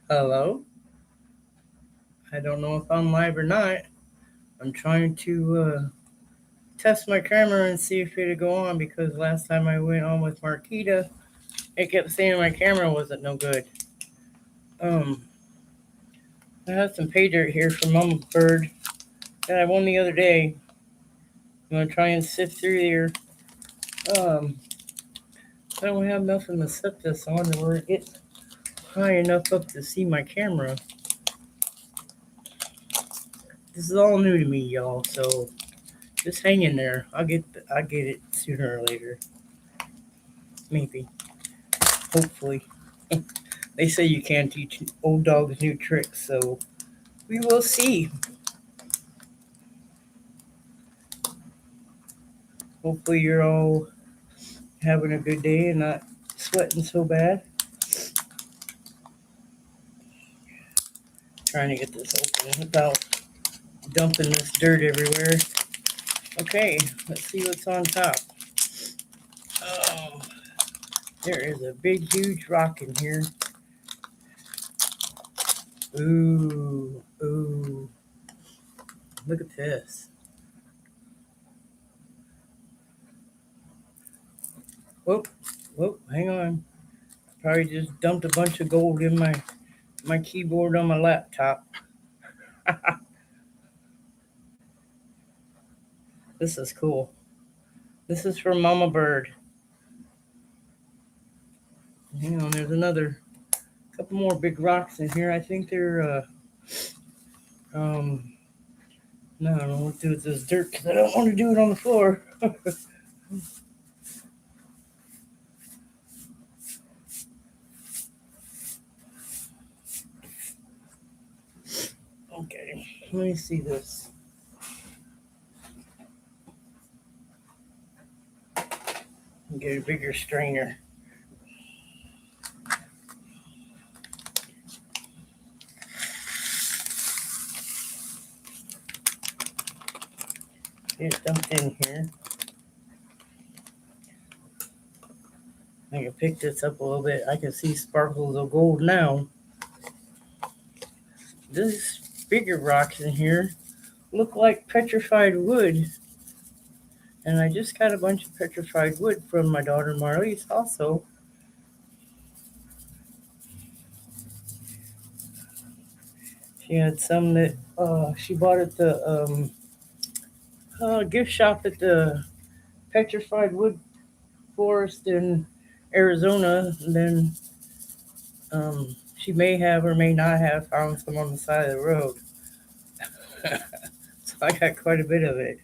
Hello? I don't know if I'm live or not. I'm trying to test my camera and see if it'll go on because last time I went on with Marquita, it kept saying my camera wasn't no good. Um, I have some pay dirt here from Mama Bird that I won the other day. I'm gonna try and sift through here. Um, I don't have nothing to set this on to where it gets high enough up to see my camera. This is all new to me, y'all. So just hang in there. I'll get it sooner or later. Maybe. Hopefully. They say you can't teach old dogs new tricks, so we will see. Hopefully, you're all having a good day and not sweating so bad. Trying to get this open without dumping this dirt everywhere. Okay, let's see what's on top. Oh, there is a big, huge rock in here. Ooh, ooh. Look at this. Whoop, whoop, hang on. Probably just dumped a bunch of gold in my keyboard on my laptop. This is cool. This is from Mama Bird. Hang on, there's another couple more big rocks in here. I think they're um no, I don't want to do with this dirt because I don't want to do it on the floor. Okay, let me see this. Get a bigger strainer. Get it dumped in here. I can pick this up a little bit. I can see sparkles of gold now. These bigger rocks in here look like petrified wood. And I just got a bunch of petrified wood from my daughter Marlies also. She had some that she bought at the gift shop at the Petrified Wood Forest in Arizona. And then she may have or may not have found some on the side of the road. So I got quite a bit of it.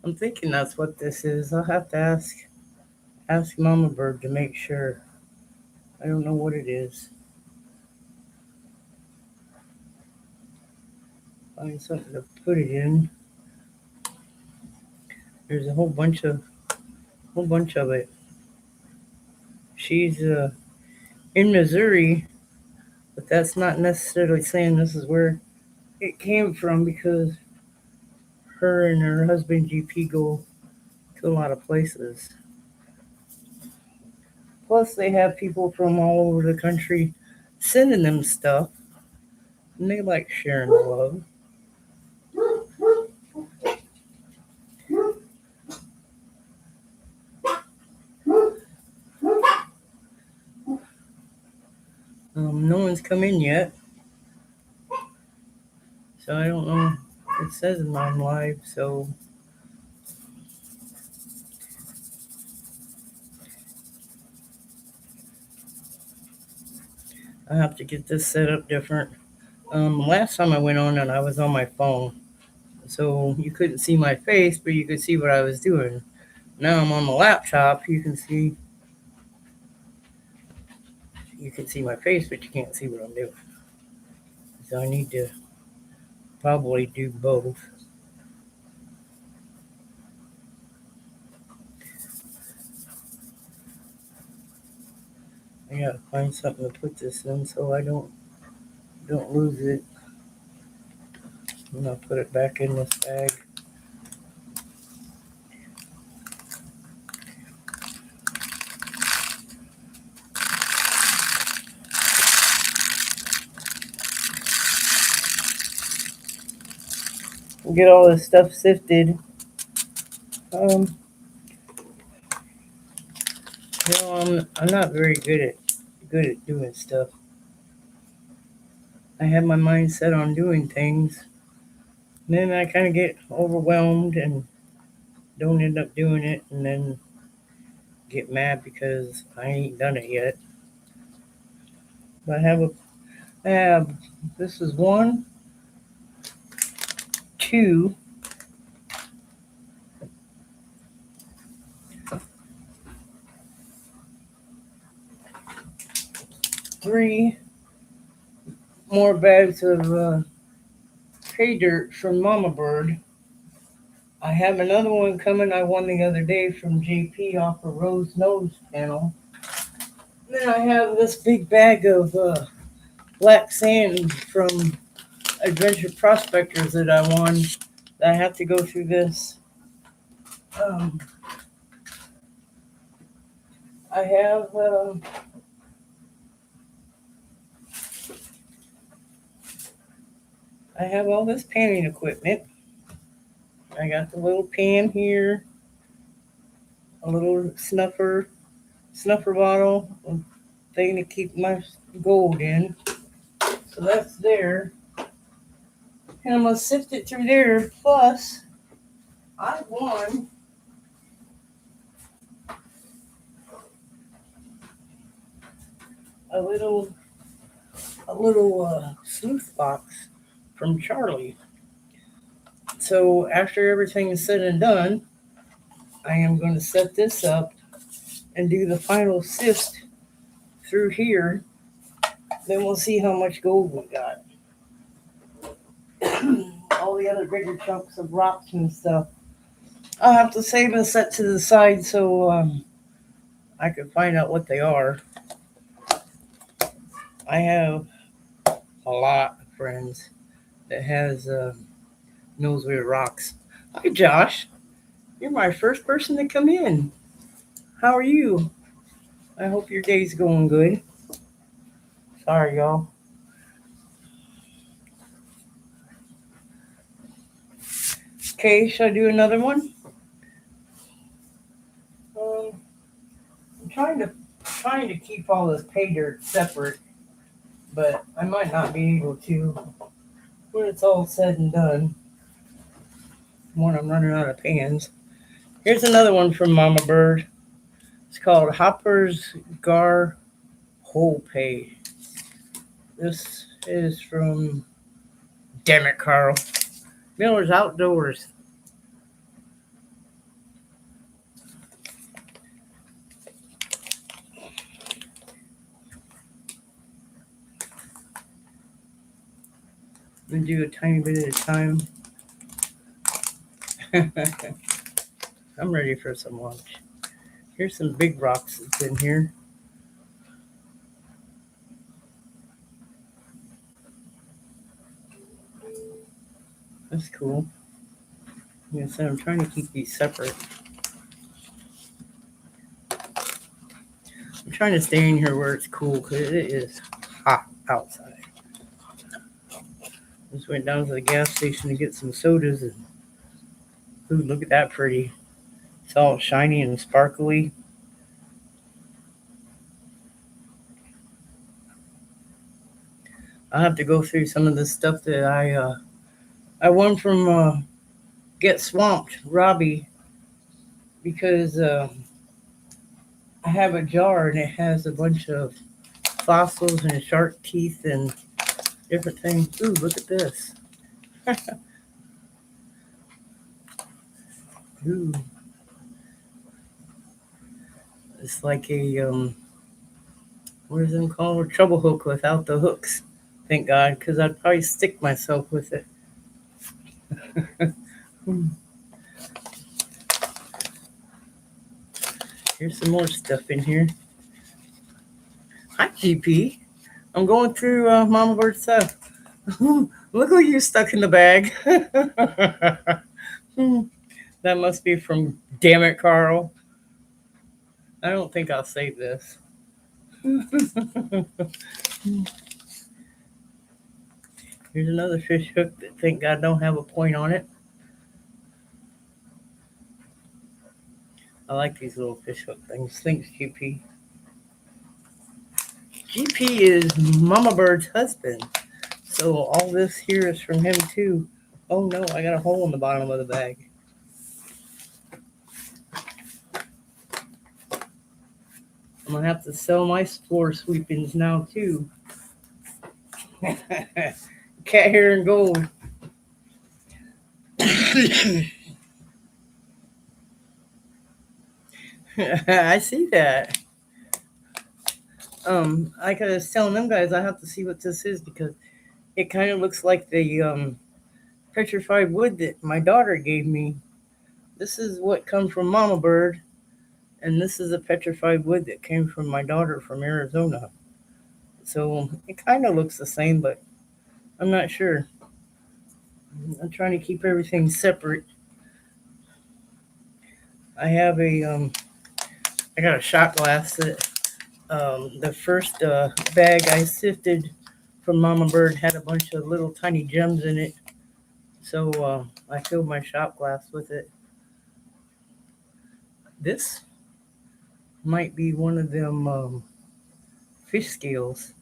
I'm thinking that's what this is. I'll have to ask Mama Bird to make sure. I don't know what it is. Find something to put it in. There's a whole bunch of it. She's in Missouri, but that's not necessarily saying this is where it came from because her and her husband GP go to a lot of places. Plus, they have people from all over the country sending them stuff, and they like sharing the love. No one's come in yet, so I don't know. It says I'm live, so I have to get this set up different. Last time I went on and I was on my phone, so you couldn't see my face, but you could see what I was doing. Now I'm on the laptop. You can see my face, but you can't see what I'm doing. So I need to probably do both. I gotta find something to put this in so I don't lose it. I'm gonna put it back in this bag. get all this stuff sifted. Um, I'm not very good at doing stuff. I have my mind set on doing things, and then I kind of get overwhelmed and don't end up doing it, and then get mad because I ain't done it yet. But I have, this is one, two, three more bags of pay dirt from Mama Bird. I have another one coming I won the other day from JP off a Rose Nose panel. Then I have this big bag of black sand from Adventure Prospectors that I won. I have to go through this. Um, I have all this panning equipment. I got the little pan here, a little snuffer bottle, a thing to keep my gold in. So that's there. And I'm going to sift it through there. Plus, I won a little sleuth box from Charlie. So after everything is said and done, I am going to set this up and do the final sift through here. Then we'll see how much gold we got. All the other bigger chunks of rocks and stuff, I'll have to save and set to the side so I can find out what they are. I have a lot of friends that has knows where rocks. Hi, Josh. You're my first person to come in. How are you? I hope your day's going good. Sorry, y'all. Okay, should I do another one? I'm trying to keep all this pay dirt separate, but I might not be able to when it's all said and done. When I'm running out of pans. Here's another one from Mama Bird. It's called Hopper's Gar Whole Pay. This is from, damn it, Carl, Miller's Outdoors. I'm going to do a tiny bit at a time. I'm ready for some lunch. Here's some big rocks that's in here. That's cool. Like I said, I'm trying to keep these separate. I'm trying to stay in here where it's cool because it is hot outside. Just went down to the gas station to get some sodas and ooh, look at that pretty. It's all shiny and sparkly. I'll have to go through some of the stuff that I won from Get Swamped, Robbie, because I have a jar and it has a bunch of fossils and shark teeth and different things. Ooh, look at this. Ooh. It's like a, what is it called? A trouble hook without the hooks. Thank God, because I'd probably stick myself with it. Here's some more stuff in here. Hi, GP. I'm going through Mama Bird stuff. Look who you stuck in the bag. That must be from Damn It, Carl. I don't think I'll save this. Here's another fish hook that thank God don't have a point on it. I like these little fish hook things. Thanks, GP. GP is Mama Bird's husband. So all this here is from him too. Oh no, I got a hole in the bottom of the bag. I'm gonna have to sell my floor sweepings now too. Cat hair and gold. I see that. Like I was telling them guys, I have to see what this is because it kind of looks like the petrified wood that my daughter gave me. This is what comes from Mama Bird, and this is a petrified wood that came from my daughter from Arizona. So it kind of looks the same, but I'm not sure. I'm trying to keep everything separate. I have I got a shot glass that the first bag I sifted from Mama Bird had a bunch of little tiny gems in it. So I filled my shot glass with it. This might be one of them fish scales.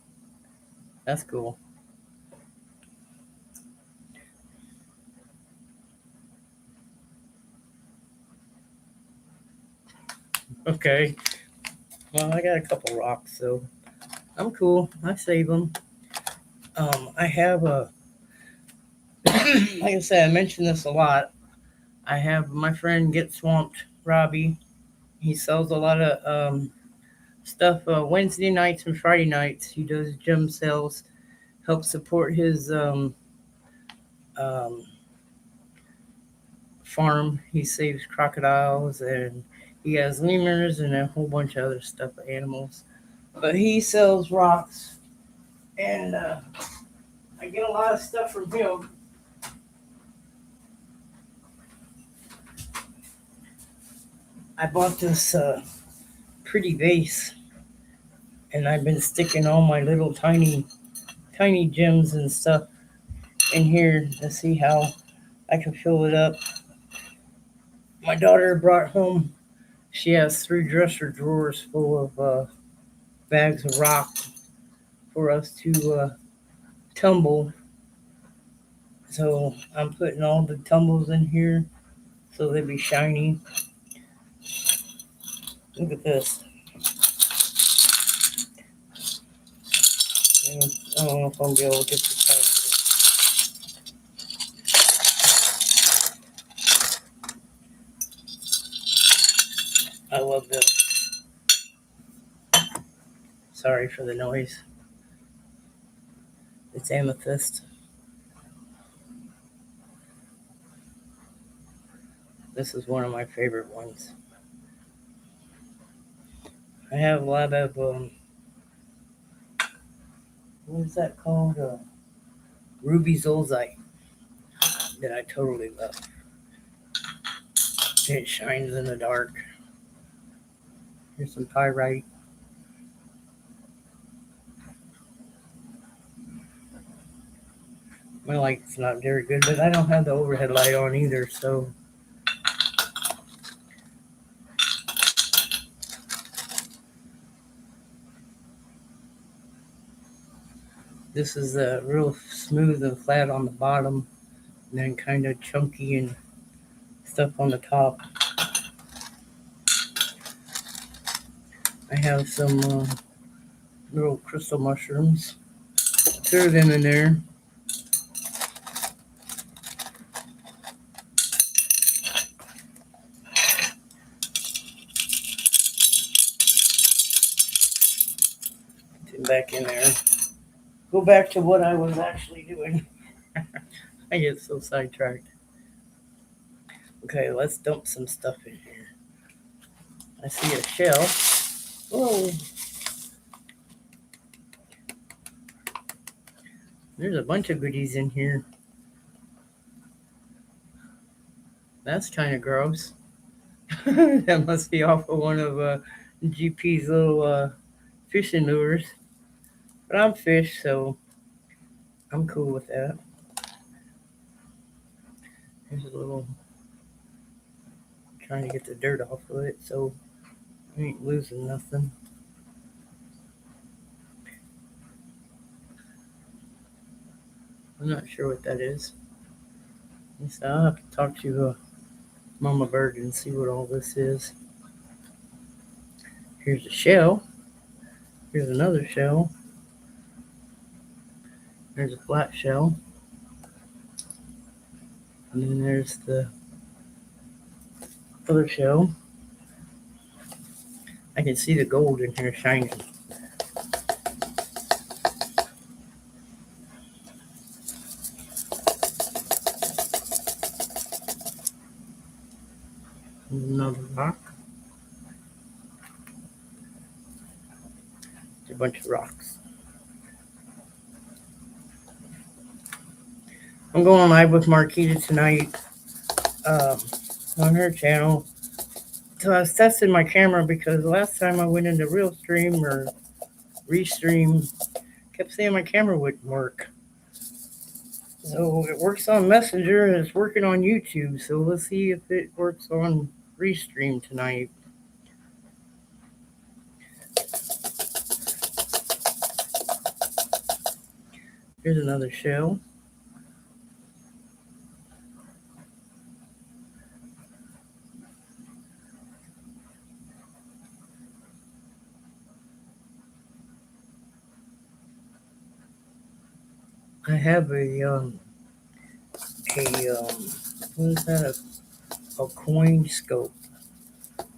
That's cool. Okay. Well, I got a couple rocks, so I'm cool. I save them. I have a, like I said, I mentioned this a lot. I have my friend Get Swamped, Robbie. He sells a lot of stuff Wednesday nights and Friday nights. He does gem sales, help support his um, farm. He saves crocodiles and he has lemurs and a whole bunch of other stuff, animals. But he sells rocks, and I get a lot of stuff from him. I bought this pretty vase, and I've been sticking all my little tiny gems and stuff in here to see how I can fill it up. My daughter brought home. She has 3 dresser drawers full of bags of rock for us to tumble. So I'm putting all the tumbles in here so they'll be shiny. Look at this. I don't know if I'll be able to get this out. I love this. Sorry for the noise. It's amethyst. This is one of my favorite ones. I have a lot of what is that called? Ruby zolzite that I totally love. It shines in the dark. Here's some pyrite. My light's not very good, but I don't have the overhead light on either, so this is real smooth and flat on the bottom, and then kind of chunky and stuff on the top. I have some little crystal mushrooms. Throw them in there. Put them back in there. Go back to what I was actually doing. I get so sidetracked. Okay, let's dump some stuff in here. I see a shell. Whoa. There's a bunch of goodies in here. That's kind of gross. That must be off of one of GP's little fishing lures. But I'm fish, so I'm cool with that. Here's a little trying to get the dirt off of it so I ain't losing nothing. I'm not sure what that is. So I'll have to talk to Mama Bird and see what all this is. Here's a shell. Here's another shell. There's a flat shell. And then there's the other shell. I can see the gold in here shining. Another rock. It's a bunch of rocks. I'm going live with Marquita tonight on her channel. So I was testing my camera because last time I went into Realstream or Restream, kept saying my camera wouldn't work. So it works on Messenger and it's working on YouTube. So let's see if it works on Restream tonight. Here's another shell. I have a what is that? A coin scope.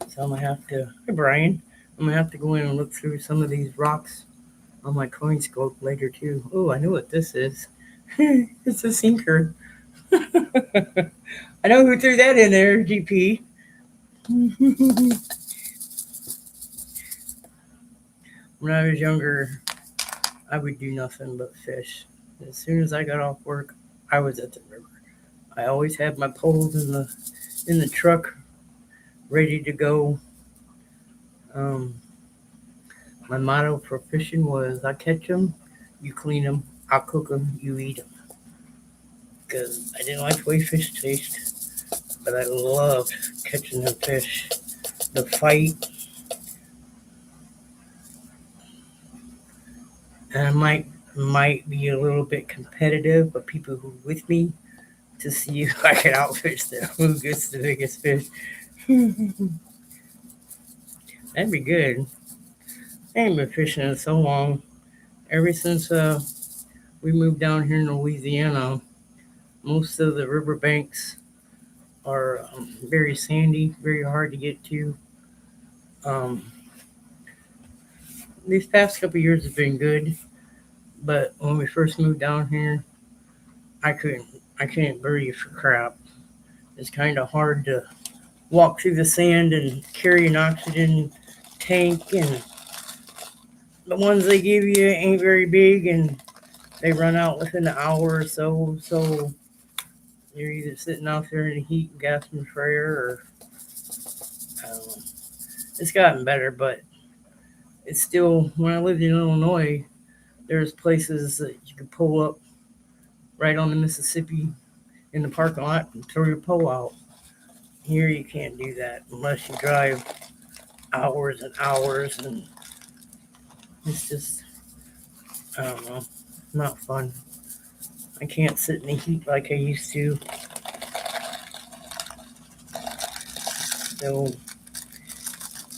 So I'm gonna have to. Hey Brian, I'm gonna have to go in and look through some of these rocks on my coin scope later too. Oh, I know what this is. It's a sinker. I know who threw that in there, GP. When I was younger, I would do nothing but fish. As soon as I got off work, I was at the river. I always had my poles in the truck, ready to go. My motto for fishing was: I catch them, you clean them, I'll cook them, you eat them. Because I didn't like the way fish taste, but I loved catching the fish. The fight, and I might be a little bit competitive, but people who are with me to see if I can outfish them, who gets the biggest fish. That'd be good. I ain't been fishing in so long. Ever since we moved down here in Louisiana, most of the riverbanks are very sandy, very hard to get to. Um, these past couple years have been good, but when we first moved down here, I couldn't breathe for crap. It's kind of hard to walk through the sand and carry an oxygen tank, and the ones they give you ain't very big, and they run out within an hour or so. So you're either sitting out there in the heat and gasping for air, or I don't know. It's gotten better, but it's still. When I lived in Illinois, there's places that you could pull up right on the Mississippi in the parking lot and throw your pole out. Here you can't do that unless you drive hours and hours, and it's just, I don't know, not fun. I can't sit in the heat like I used to. So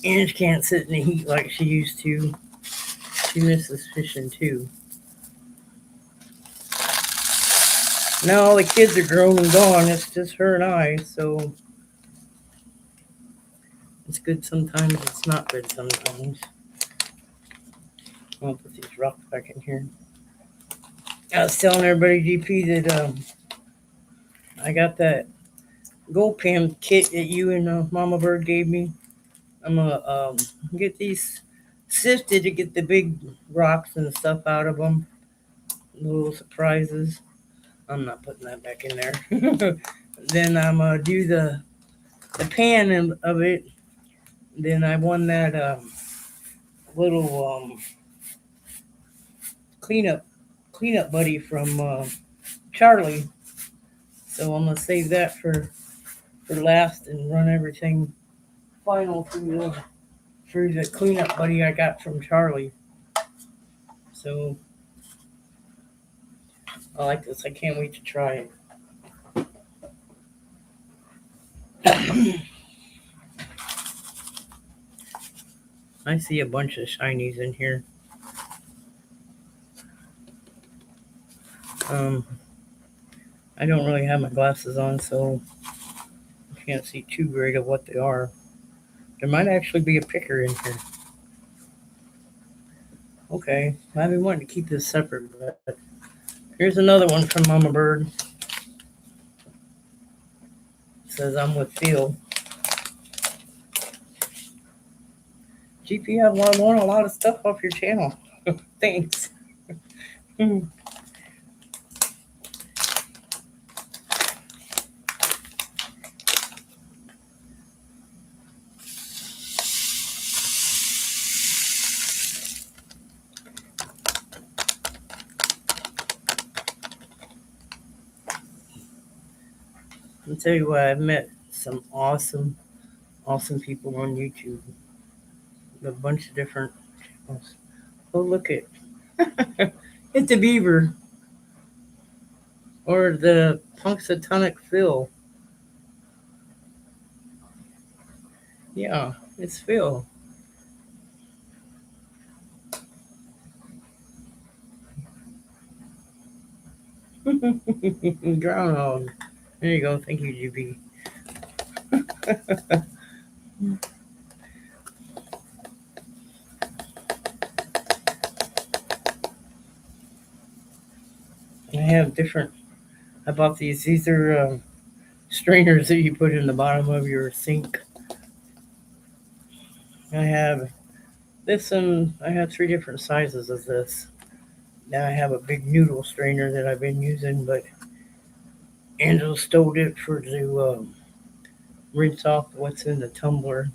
Ange can't sit in the heat like she used to. She misses fishing too. Now all the kids are grown and gone. It's just her and I, so it's good sometimes, it's not good sometimes. I'll put these rocks back in here. I was telling everybody, GP, that I got that gold pan kit that you and Mama Bird gave me. I'm gonna get these sifted to get the big rocks and stuff out of them. Little surprises. I'm not putting that back in there. Then I'm gonna do the pan of it. Then I won that little cleanup buddy from Charlie. So I'm gonna save that for for last and run everything final through the cleanup buddy I got from Charlie. So I like this. I can't wait to try it. I see a bunch of shinies in here. I don't really have my glasses on, so I can't see too great of what they are. There might actually be a picker in here. Okay, I've been wanting to keep this separate, but here's another one from Mama Bird. It says I'm with Phil. GP, I've won a lot of stuff off your channel. Thanks. I'll tell you what, I've met some awesome people on YouTube. A bunch of different channels. Oh, look it. It's a beaver. Or the Punxsutawney Phil. Yeah, it's Phil. Groundhog. There you go. Thank you, GB. I have different. I bought these. These are strainers that you put in the bottom of your sink. I have this, and I have 3 different sizes of this. Now I have a big noodle strainer that I've been using, but Angela stole it for to rinse off what's in the tumbler.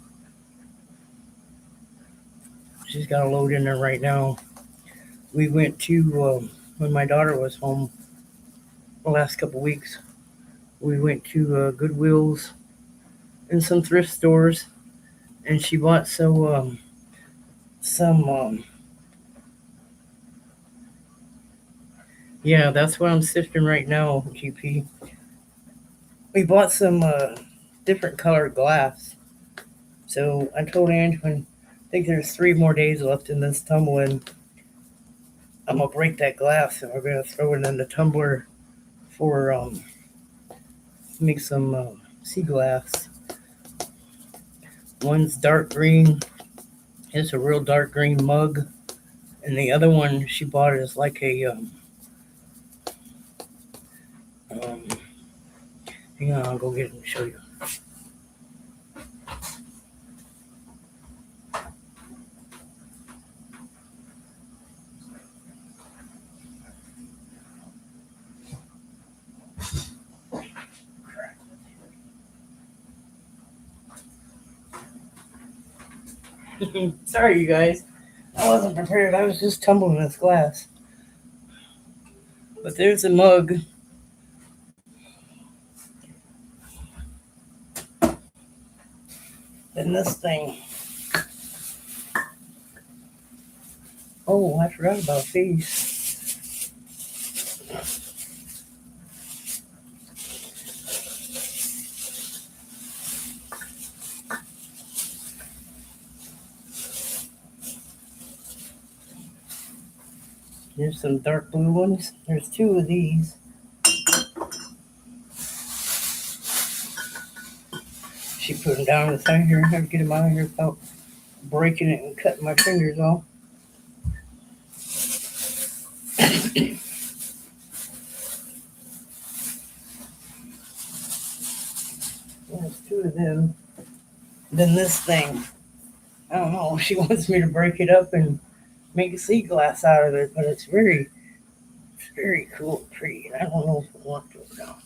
She's got a load in there right now. We went to when my daughter was home the last couple weeks. We went to Goodwill's and some thrift stores, and she bought some yeah, that's what I'm sifting right now, GP. We bought some different colored glass. So I told Angela, I think there's 3 more days left in this tumbler, and I'm gonna break that glass, and we're gonna throw it in the tumbler for make some sea glass. One's dark green. It's a real dark green mug, and the other one she bought is like a hang on, I'll go get it and show you. Sorry, you guys. I wasn't prepared. I was just tumbling this glass. But there's a mug. Then this thing. Oh, I forgot about these. Here's some dark blue ones. There's 2 of these. She put them down the side here. I have to get them out of here without breaking it and cutting my fingers off. There's 2 of them. Then this thing. I don't know. She wants me to break it up and make sea glass out of it, but it's very cool and pretty. And I don't know if I want to or not.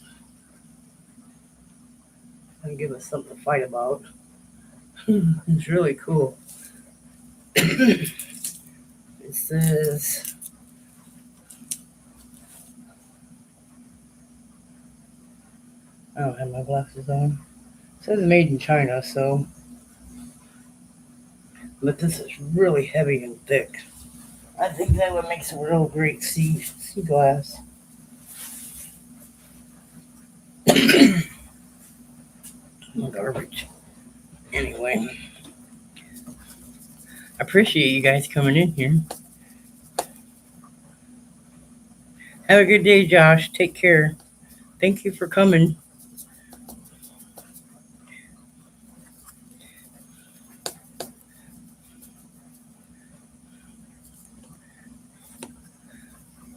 It'll give us something to fight about. It's really cool. It says I don't have my glasses on. says made in China, so but this is really heavy and thick. I think that would make some real great sea glass. Garbage. Anyway, I appreciate you guys coming in here. Have a good day, Josh. Take care. Thank you for coming.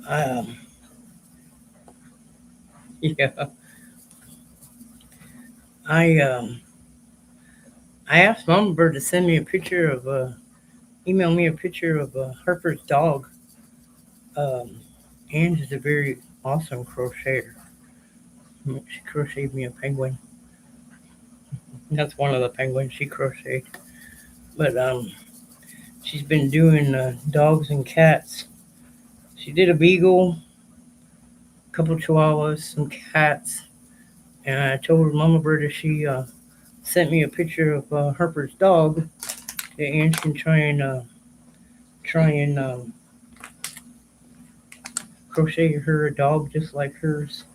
Um, yeah, I um, I asked Mama Bird to send me a picture of email me a picture of Harper's dog. Um, Ange is a very awesome crocheter. She crocheted me a penguin. That's one of the penguins she crocheted. But she's been doing dogs and cats. She did a beagle, a couple chihuahuas, some cats, and I told her Mama Bird if she sent me a picture of Harper's dog, that Ange can try and crochet her a dog just like hers.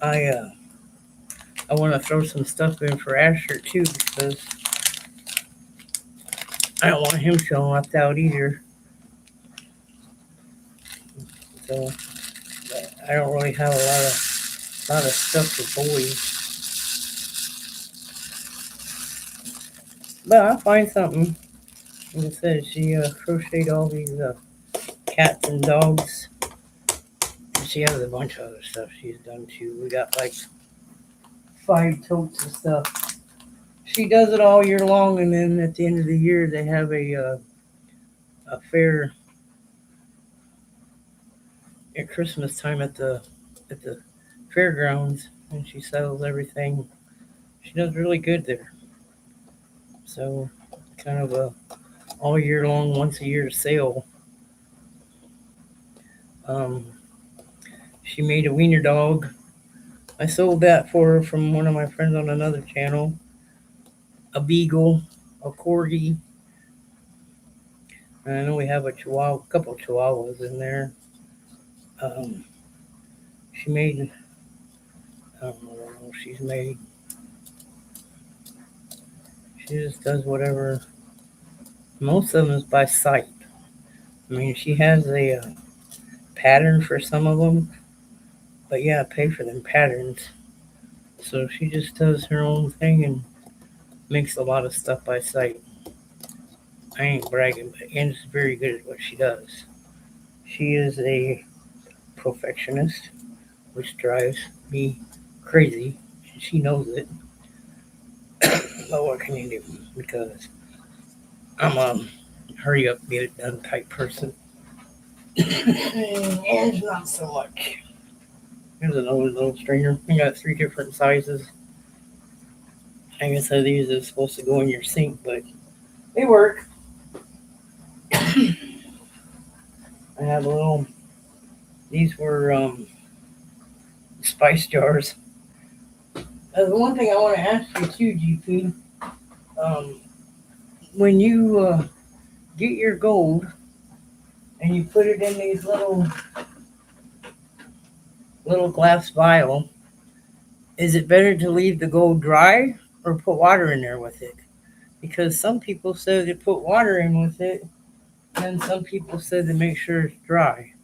I uh, I want to throw some stuff in for Asher too because I don't want him feeling left out either. So I don't really have a lot of stuff for boys, but I'll find something. Like I said, she crocheted all these cats and dogs. And she has a bunch of other stuff she's done too. We got like 5 totes of stuff. She does it all year long, and then at the end of the year they have a fair at Christmas time at the fairgrounds, and she sells everything. She does really good there. So kind of a all year long, once a year sale. Um, she made a wiener dog. I sold that for her from one of my friends on another channel. A beagle, a corgi. And I know we have a chihuahua, a couple of chihuahuas in there. Um, she made, I don't know what else she's made. She just does whatever. Most of them is by sight. I mean, she has a pattern for some of them, but yeah, pay for them patterns. So she just does her own thing and makes a lot of stuff by sight. I ain't bragging, but Anne's very good at what she does. She is a perfectionist, which drives me crazy, and she knows it. But what can you do? Because I'm a hurry up, get it done type person. And not so much. Here's another little strainer. I got 3 different sizes. I guess these are supposed to go in your sink, but they work. I have a little. These were spice jars. The one thing I want to ask you too, GP. Um, when you get your gold and you put it in these little glass vial, is it better to leave the gold dry or put water in there with it? Because some people said to put water in with it, and some people said to make sure it's dry.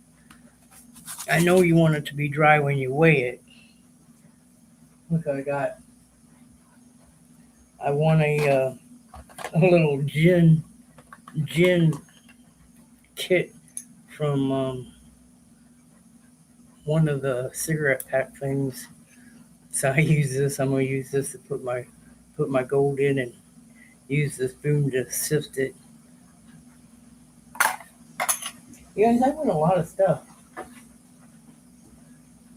I know you want it to be dry when you weigh it. Look, I want a little gin kit from one of the cigarette pack things. So I use this. I'm gonna use this to put my gold in and use the spoon to sift it. You guys, I win a lot of stuff.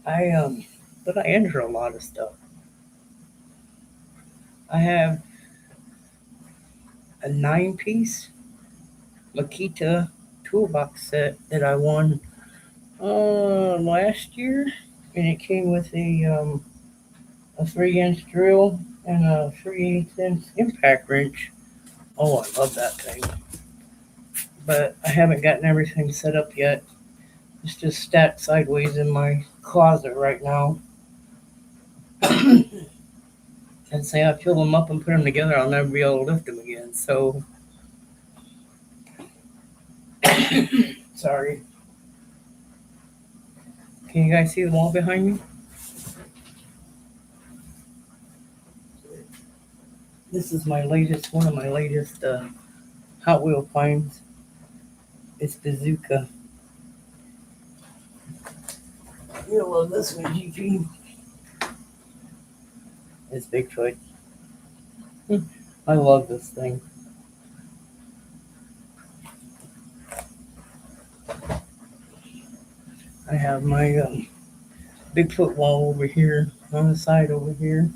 But I enter a lot of stuff. I have a 9-piece Makita toolbox set that I won last year, and it came with a 3-inch drill, and a 3/8-inch impact wrench. Oh, I love that thing. But I haven't gotten everything set up yet. It's just stacked sideways in my closet right now. And say I fill them up and put them together, I'll never be able to lift them again. So, sorry. Can you guys see the wall behind me? This is one of my latest Hot Wheel finds. It's Bazooka. You'll love this one, GP. It's Bigfoot. I love this thing. I have my Bigfoot wall over here, on the side over here.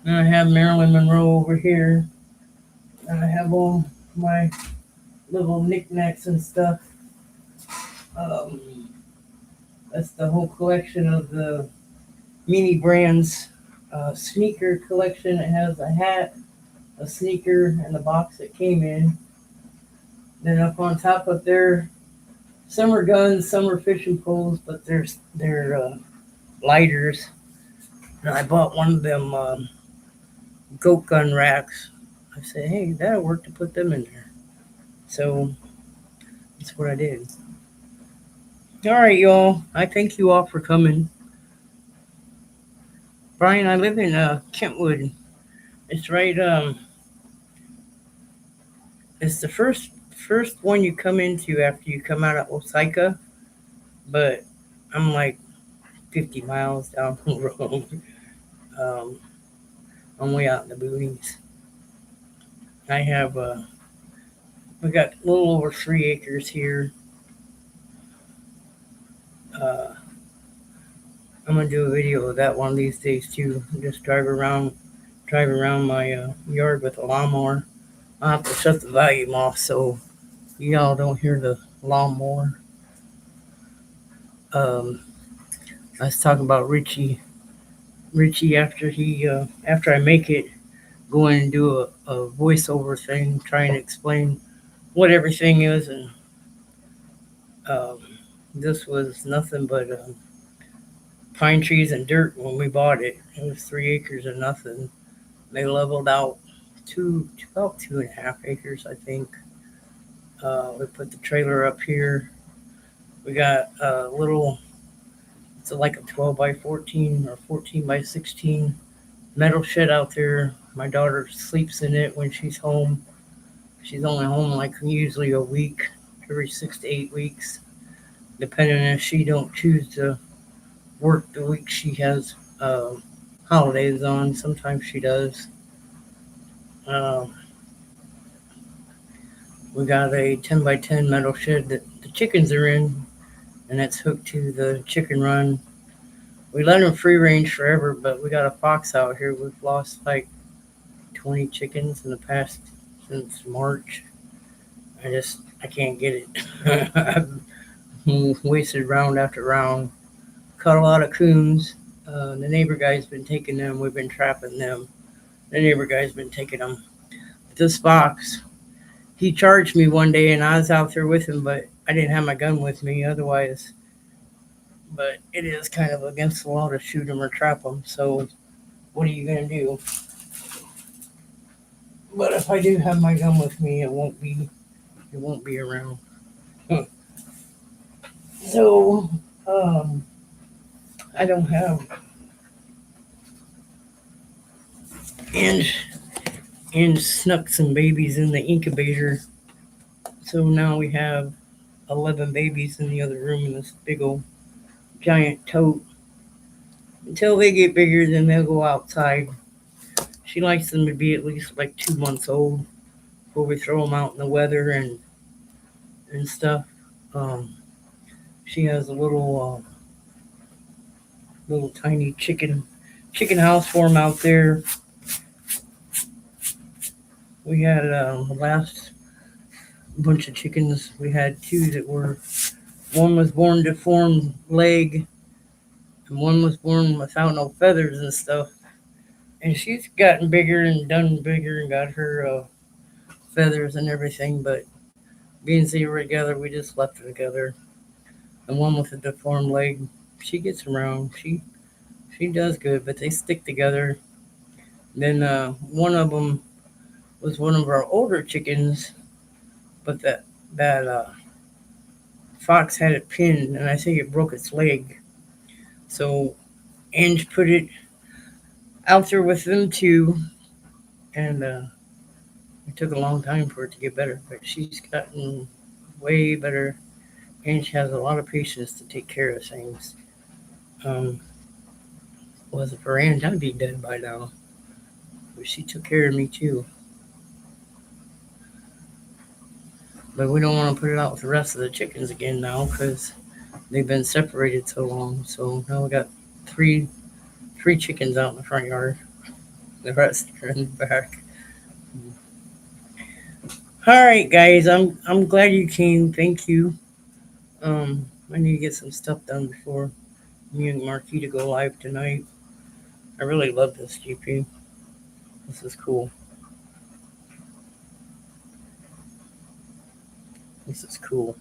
And I have Marilyn Monroe over here. And I have all my little knickknacks and stuff. That's the whole collection of the Mini Brands sneaker collection. It has a hat, a sneaker, and the box it came in. Then up on top of there, some are guns, some are fishing poles, but they're lighters. And I bought one of them goat gun racks. I said, hey, that'll work to put them in there. So that's what I did. All right, y'all. I thank you all for coming. Brian, I live in Kentwood. It's right. It's the first one you come into after you come out of Osaka, but I'm like 50 miles down the road. I'm way out in the boonies. I have we got a little over 3 acres here. I'm gonna do a video of that one of these days too. Just drive around my yard with a lawnmower. I'll have to shut the volume off so y'all don't hear the lawnmower. I was talking about Richie after I make it, go in and do a voiceover thing, try and explain what everything is, and this was nothing but pine trees and dirt when we bought it. It was 3 acres of nothing. They leveled out about 2.5 acres, I think. We put the trailer up here. We got a little, it's like a 12 by 14 or 14 by 16 metal shed out there. My daughter sleeps in it when she's home. She's only home like usually a week, every 6 to 8 weeks, depending if she don't choose to work the week she has holidays on. Sometimes she does. We got a 10 by 10 metal shed that the chickens are in, and it's hooked to the chicken run. We let them free range forever, but we got a fox out here. We've lost like 20 chickens in the past since March. I can't get it. I've wasted round after round. Caught a lot of coons. The neighbor guy's been taking them. We've been trapping them. The neighbor guy's been taking them. This fox, he charged me one day, and I was out there with him, but I didn't have my gun with me otherwise. But it is kind of against the law to shoot him or trap him. So what are you gonna do? But if I do have my gun with me, it won't be around. So I don't have and snuck some babies in the incubator. So now we have 11 babies in the other room in this big old giant tote. Until they get bigger, then they'll go outside. She likes them to be at least like 2 months old before we throw them out in the weather and stuff. She has a little tiny chicken house for them out there. We had the last bunch of chickens. We had 2 that were, one was born deformed leg, and one was born without no feathers and stuff. And she's gotten bigger and done bigger and got her feathers and everything. But being they were together, we just left her together. The one with the deformed leg, she gets around. She does good, but they stick together. Then one of them was one of our older chickens, but that fox had it pinned, and I think it broke its leg. So Ange put it out there with them two, and it took a long time for it to get better. But she's gotten way better, and she has a lot of patience to take care of things. Um, was it for Ange, I'd be dead by now. But she took care of me too. But we don't want to put it out with the rest of the chickens again now because they've been separated so long. So now we got three three chickens out in the front yard. The rest are in the back. All right, guys. I'm glad you came. Thank you. I need to get some stuff done before me and Marquita go live tonight. I really love this GP. This is cool. This is cool.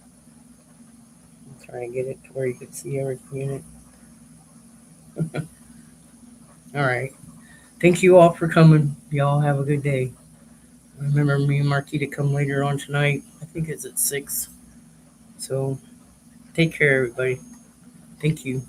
I'll try and get it to where you can see everything in it. All right. Thank you all for coming. Y'all have a good day. Remember me and Marquita come later on tonight. I think it's at 6. So take care, everybody. Thank you.